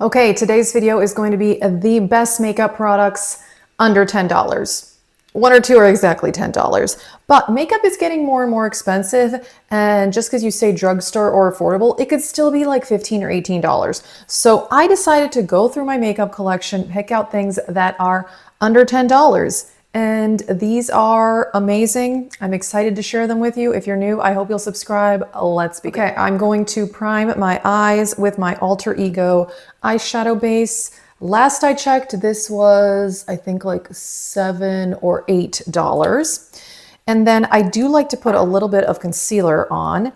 Okay, today's video is going to be the best makeup products under $10. One or two are exactly $10, but makeup is getting more and more expensive, and just because you say drugstore or affordable, it could still be like $15 or $18. So I decided to go through my makeup collection, pick out things that are under $10. And these are amazing. I'm excited to share them with you. If you're new, I hope you'll subscribe. Let's begin. Okay, I'm going to prime my eyes with my Alter Ego eyeshadow base. Last I checked, this was, I think, like $7 or $8. And then I do like to put a little bit of concealer on.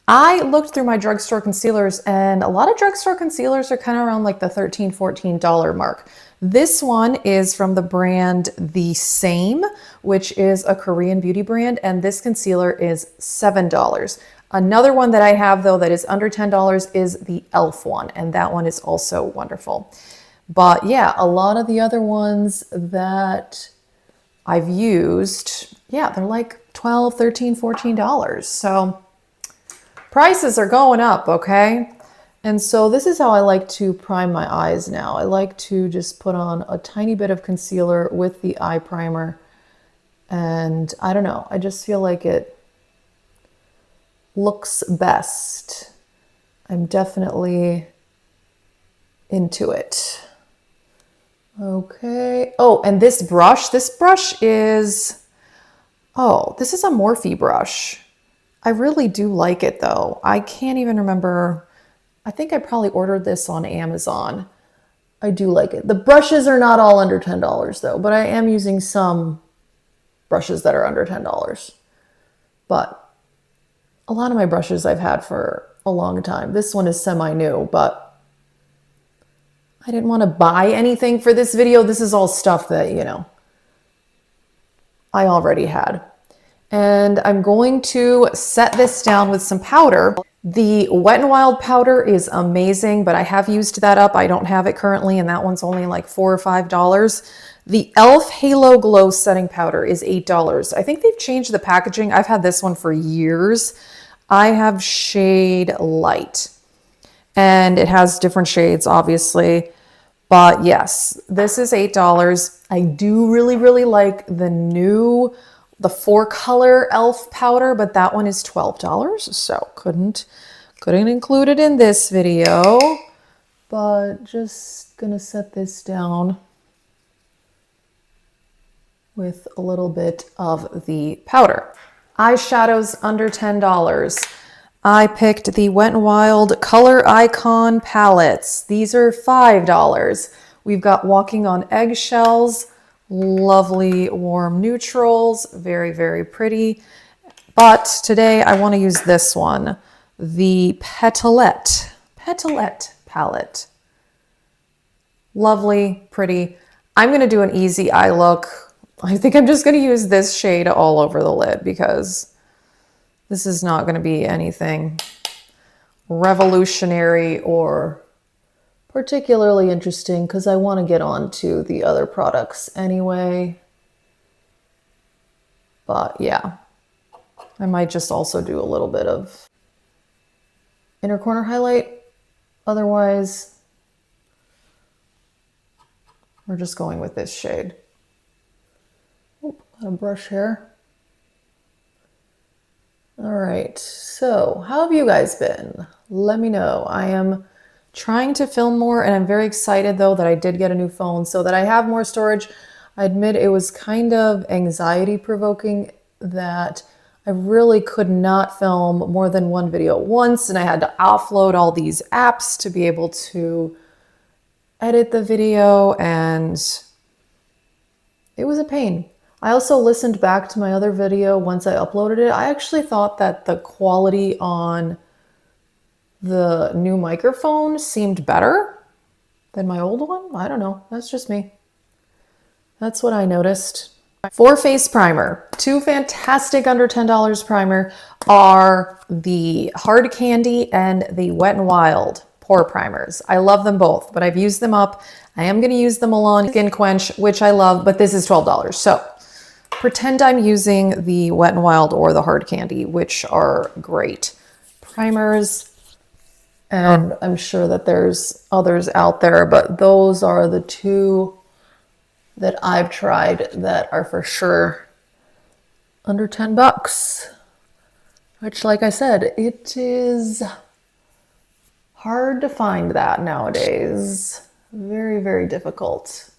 I looked through my drugstore concealers, and a lot of drugstore concealers are kind of around like the $13, $14 mark. This one is from the brand The Same, which is a Korean beauty brand, and this concealer is $7. Another one that I have, though, that is under $10 is the e.l.f. one, and that one is also wonderful. But yeah, a lot of the other ones that I've used, yeah, they're like $12, $13, $14. So prices are going up, okay? And so this is how I like to prime my eyes now. I like to just put on a tiny bit of concealer with the eye primer. And I don't know, I just feel like it looks best. I'm definitely into it. Okay. Oh, and this brush is, oh, this is a Morphe brush. I really do like it though. I can't even remember. I think I probably ordered this on Amazon. I do like it. The brushes are not all under $10 though, but I am using some brushes that are under $10. But a lot of my brushes I've had for a long time. This one is semi-new, but I didn't want to buy anything for this video. This is all stuff that, you know, I already had. And I'm going to set this down with some powder. The Wet n Wild powder is amazing, but I have used that up. I don't have it currently, and that one's only like $4 or $5. The e.l.f. Halo Glow setting powder is $8. I think they've changed the packaging. I've had this one for years. I have shade Light, and it has different shades, obviously. But yes, this is $8. I do really like the 4-color e.l.f. powder, but that one is $12. So couldn't include it in this video, but just gonna set this down with a little bit of the powder. Eyeshadows under $10. I picked the Wet n Wild Color Icon palettes. These are $5. We've got Walking on Eggshells, lovely warm neutrals, very pretty. But today I want to use this one, the Petalette palette. Lovely, pretty. I'm going to do an easy eye look. I think I'm just going to use this shade all over the lid because this is not going to be anything revolutionary or particularly interesting because I want to get on to the other products anyway. But yeah, I might just also do a little bit of inner corner highlight. Otherwise, we're just going with this shade. Oop, got a brush here. All right, so how have you guys been? Let me know. I am trying to film more, and I'm very excited though that I did get a new phone so that I have more storage. I admit it was kind of anxiety provoking that I really could not film more than one video at once, and I had to offload all these apps to be able to edit the video, and it was a pain. I also listened back to my other video once I uploaded it. I actually thought that the quality on the new microphone seemed better than my old one. I don't know. That's just me. That's what I noticed. For face primer, two fantastic under $10 primer are the Hard Candy and the Wet n Wild pore primers. I love them both, but I've used them up. I am going to use the Milan Skin Quench, which I love, but this is $12. So pretend I'm using the Wet n Wild or the Hard Candy, which are great primers. And I'm sure that there's others out there, but those are the two that I've tried that are for sure under 10 bucks. Which, like I said, it is hard to find that nowadays. Very, very difficult.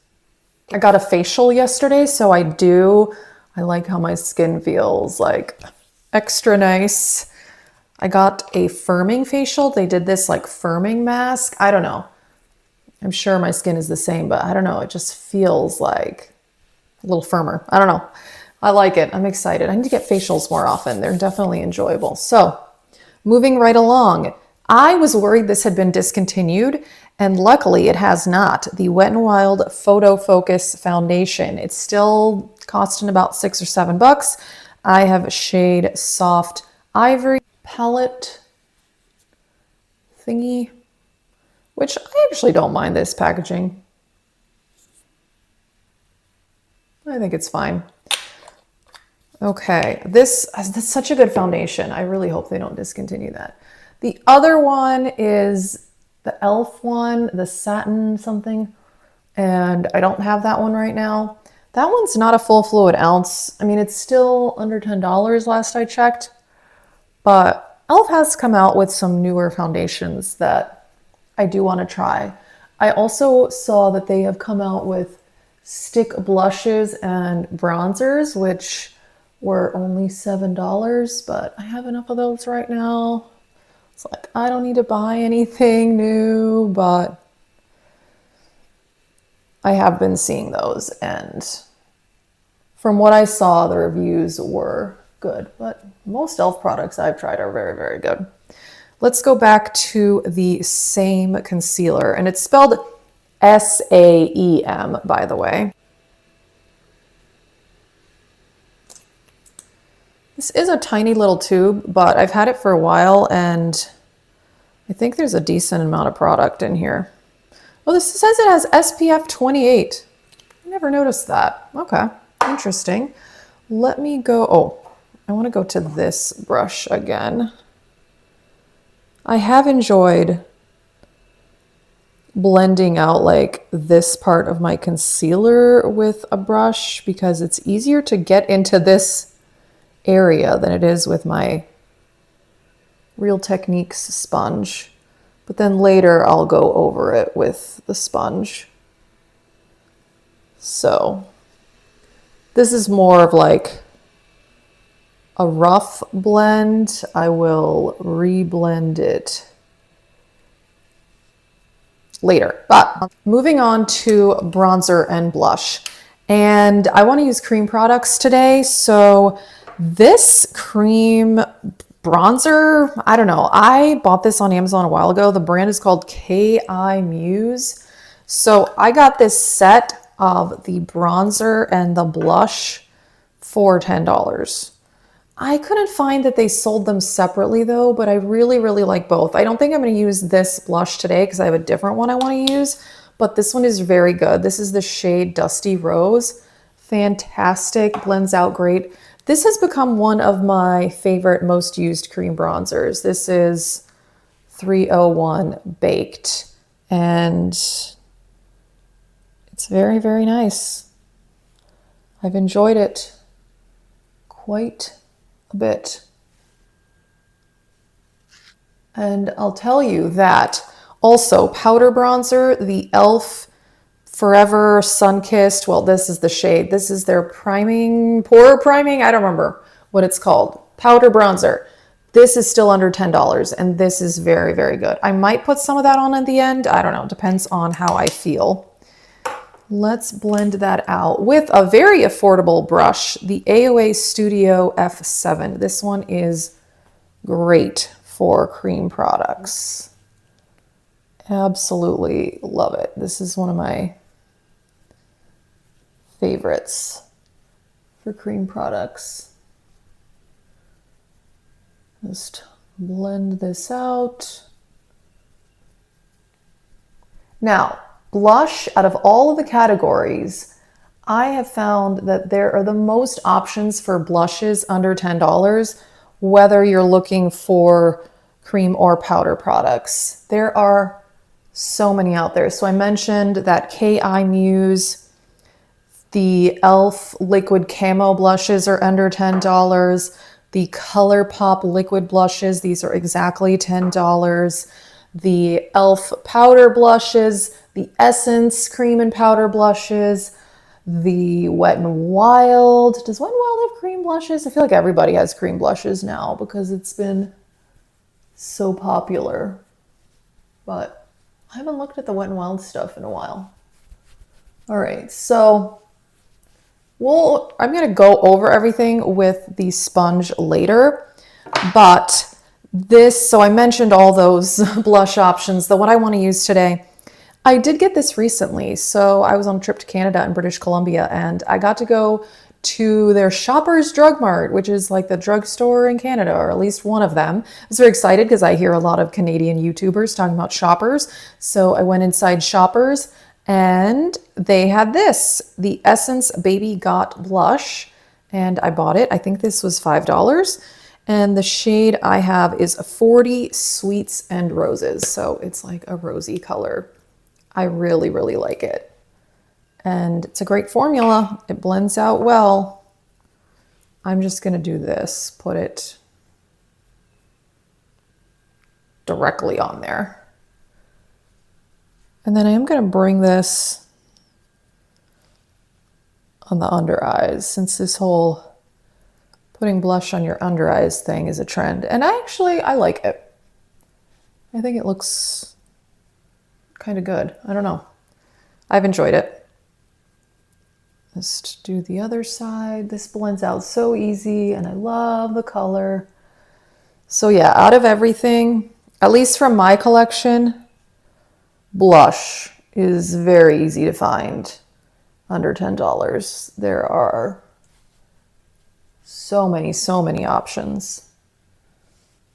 I got a facial yesterday, so I like how my skin feels, like extra nice. I got a firming facial. They did this like firming mask. I don't know. I'm sure my skin is the same, but I don't know. It just feels like a little firmer. I don't know. I like it. I'm excited. I need to get facials more often. They're definitely enjoyable. So moving right along, I was worried this had been discontinued, and luckily it has not. The Wet n Wild Photo Focus Foundation. It's still costing about $6 or $7. I have shade Soft Ivory palette thingy, which I actually don't mind this packaging. I think it's fine. Okay, that's such a good foundation. I really hope they don't discontinue that. The other one is the e.l.f. one, the satin something, and I don't have that one right now. That one's not a full fluid ounce. I mean, it's still under $10 last I checked, but e.l.f. has come out with some newer foundations that I do want to try. I also saw that they have come out with stick blushes and bronzers, which were only $7, but I have enough of those right now. It's like, I don't need to buy anything new, but I have been seeing those, and from what I saw, the reviews were good, but most e.l.f. products I've tried are very, very good. Let's go back to the same concealer, and it's spelled S-A-E-M, by the way. This is a tiny little tube, but I've had it for a while, and I think there's a decent amount of product in here. Oh, this says it has SPF 28. I never noticed that. Okay, interesting. Let me go, oh, I want to go to this brush again. I have enjoyed blending out like this part of my concealer with a brush because it's easier to get into this area than it is with my Real Techniques sponge. But then later I'll go over it with the sponge. So this is more of like a rough blend. I will reblend it later. But moving on to bronzer and blush. And I want to use cream products today. So this cream bronzer, I don't know. I bought this on Amazon a while ago. The brand is called K.I. Muse. So I got this set of the bronzer and the blush for $10. I couldn't find that they sold them separately though, but I really, really like both. I don't think I'm going to use this blush today because I have a different one I want to use, but this one is very good. This is the shade Dusty Rose. Fantastic, blends out great. This has become one of my favorite, most used cream bronzers. This is 301 Baked, and it's very, very nice. I've enjoyed it quite a bit. And I'll tell you that also powder bronzer, the e.l.f. Forever Sun-Kissed, well, this is the shade. This is their priming, pore priming, I don't remember what it's called. Powder bronzer. This is still under $10, and this is very, very good. I might put some of that on at the end. I don't know, depends on how I feel. Let's blend that out with a very affordable brush, the AOA Studio F7. This one is great for cream products. Absolutely love it. This is one of my favorites for cream products. Just blend this out. Now, blush, out of all of the categories, I have found that there are the most options for blushes under $10, whether you're looking for cream or powder products. There are so many out there. So I mentioned that KI Muse, the e.l.f. liquid camo blushes are under $10. The ColourPop liquid blushes, these are exactly $10. The e.l.f. powder blushes, the Essence cream and powder blushes, the Wet n Wild. Does Wet n Wild have cream blushes? I feel like everybody has cream blushes now because it's been so popular. But I haven't looked at the Wet n Wild stuff in a while. All right, so I'm going to go over everything with the sponge later, but so I mentioned all those blush options. The one I want to use today, I did get this recently. So I was on a trip to Canada and British Columbia, and I got to go to their Shoppers Drug Mart, which is like the drugstore in Canada, or at least one of them. I was very excited because I hear a lot of Canadian YouTubers talking about Shoppers. So I went inside Shoppers and they had this, the Essence Baby Got Blush, and I bought it. I think this was $5. And the shade I have is 40 Sweets and Roses. So it's like a rosy color. I really, really like it. And it's a great formula. It blends out well. I'm just gonna do this, put it directly on there. And then I am gonna bring this on the under eyes, since this whole putting blush on your under eyes thing is a trend. And I like it. I think it looks kind of good. I don't know. I've enjoyed it. Let's do the other side. This blends out so easy and I love the color. So yeah, out of everything, at least from my collection, blush is very easy to find under $10. There are so many options,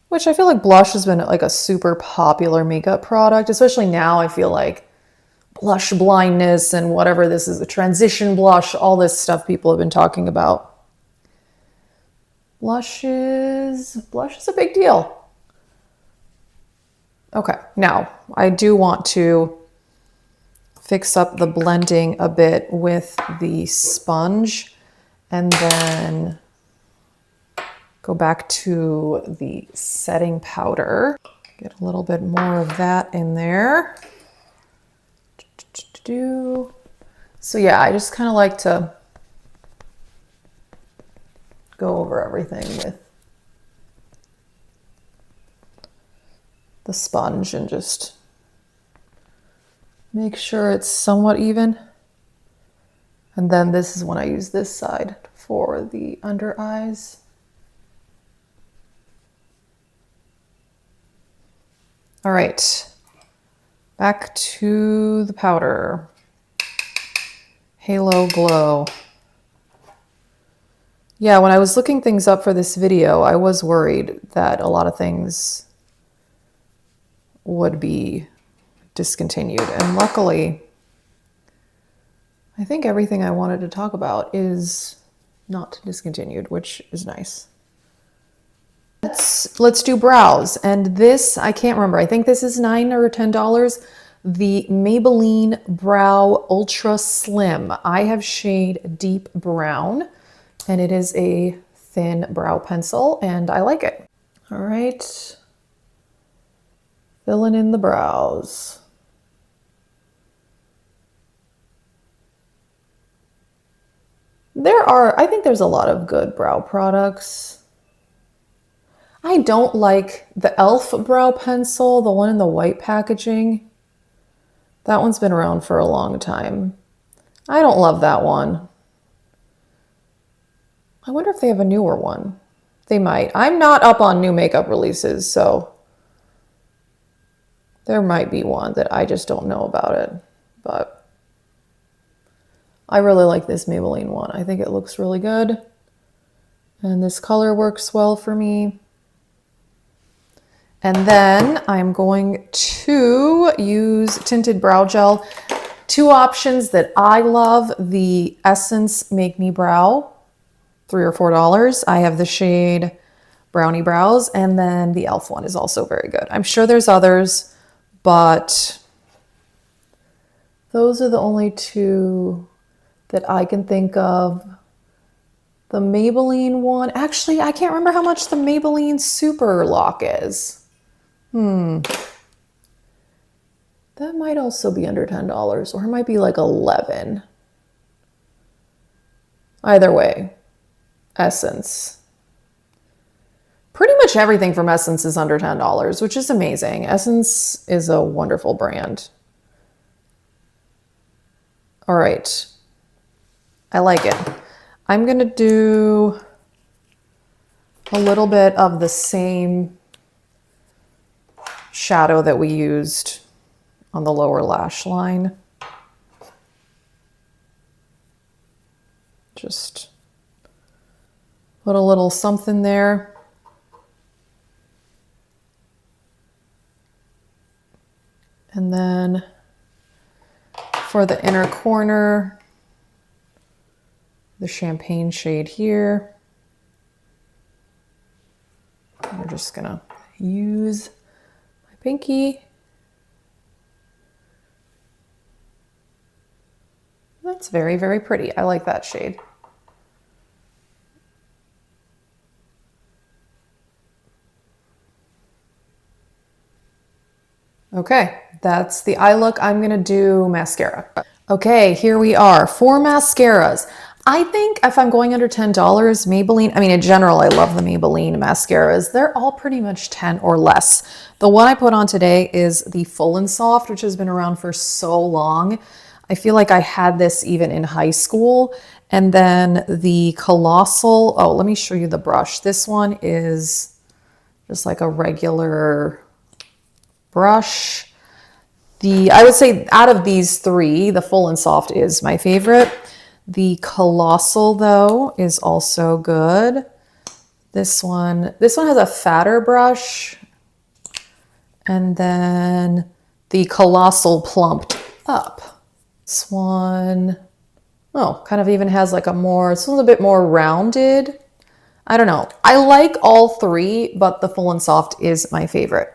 which I feel like blush has been like a super popular makeup product, especially now. I feel like blush blindness and whatever this is, a transition blush, all this stuff people have been talking about. Blush is a big deal. Okay, now I do want to fix up the blending a bit with the sponge and then go back to the setting powder. Get a little bit more of that in there. So yeah, I just kind of like to go over everything with the sponge and just make sure it's somewhat even. And then this is when I use this side for the under eyes. All right, back to the powder. Halo Glow. Yeah, when I was looking things up for this video, I was worried that a lot of things would be discontinued. And luckily, I think everything I wanted to talk about is not discontinued, which is nice. Let's do brows. And this, I can't remember. I think this is $9 or $10. The Maybelline Brow Ultra Slim. I have shade Deep Brown, and it is a thin brow pencil, and I like it. All right. Filling in the brows. I think there's a lot of good brow products. I don't like the e.l.f. brow pencil, the one in the white packaging. That one's been around for a long time. I don't love that one. I wonder if they have a newer one. They might. I'm not up on new makeup releases, so there might be one that I just don't know about it. But I really like this Maybelline one. I think it looks really good. And this color works well for me. And then I'm going to use tinted brow gel. Two options that I love, the Essence Make Me Brow, $3 or $4. I have the shade brownie brows. And then the e.l.f. one is also very good. I'm sure there's others, but those are the only two that I can think of. The Maybelline one, actually, I can't remember how much the Maybelline Super Lock is. That might also be under $10, or it might be like 11. Either way, Essence. Pretty much everything from Essence is under $10, which is amazing. Essence is a wonderful brand. All right. I like it. I'm going to do a little bit of the same shadow that we used on the lower lash line. Just put a little something there. And then for the inner corner, the champagne shade here. We're just gonna use my pinky. That's very, very pretty. I like that shade. Okay, that's the eye look. I'm gonna do mascara. Okay, here we are. 4 mascaras. I think if I'm going under $10, Maybelline, I mean, in general, I love the Maybelline mascaras. They're all pretty much 10 or less. The one I put on today is the Full and Soft, which has been around for so long. I feel like I had this even in high school. And then the Colossal, oh, let me show you the brush. This one is just like a regular brush. I would say out of these 3, the Full and Soft is my favorite. The Colossal, though, is also good. This one has a fatter brush. And then the Colossal plumped up. This one, oh, kind of even has like this one's a bit more rounded. I don't know. I like all 3, but the Full and Soft is my favorite.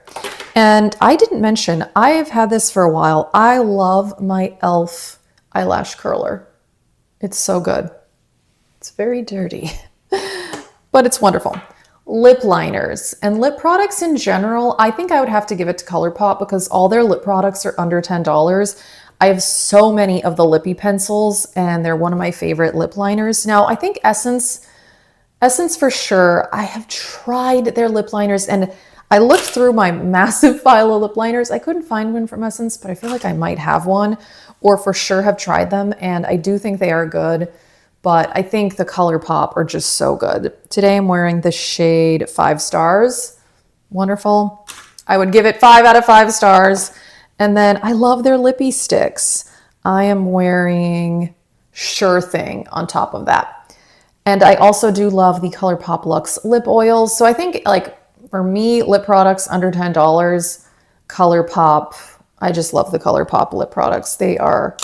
And I didn't mention, I have had this for a while. I love my e.l.f. eyelash curler. It's so good. It's very dirty, but it's wonderful. Lip liners and lip products in general, I think I would have to give it to ColourPop because all their lip products are under $10. I have so many of the lippy pencils and they're one of my favorite lip liners. Now, I think Essence for sure. I have tried their lip liners and I looked through my massive file of lip liners. I couldn't find one from Essence, but I feel like I might have one or for sure have tried them. And I do think they are good, but I think the ColourPop are just so good. Today I'm wearing the shade 5 Stars. Wonderful. I would give it 5 out of 5 stars. And then I love their lippy sticks. I am wearing Sure Thing on top of that. And I also do love the ColourPop Luxe lip oils. So I think like for me, lip products under $10, ColourPop, I just love the ColourPop lip products. They are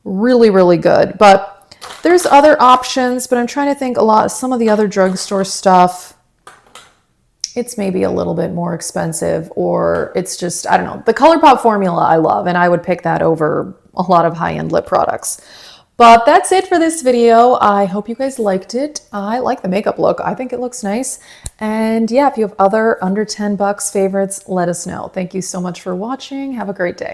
really, really good. But there's other options, but I'm trying to think some of the other drugstore stuff, it's maybe a little bit more expensive or it's just, I don't know. The ColourPop formula I love, and I would pick that over a lot of high-end lip products. But that's it for this video. I hope you guys liked it. I like the makeup look. I think it looks nice. And yeah, if you have other under $10 favorites, let us know. Thank you so much for watching. Have a great day.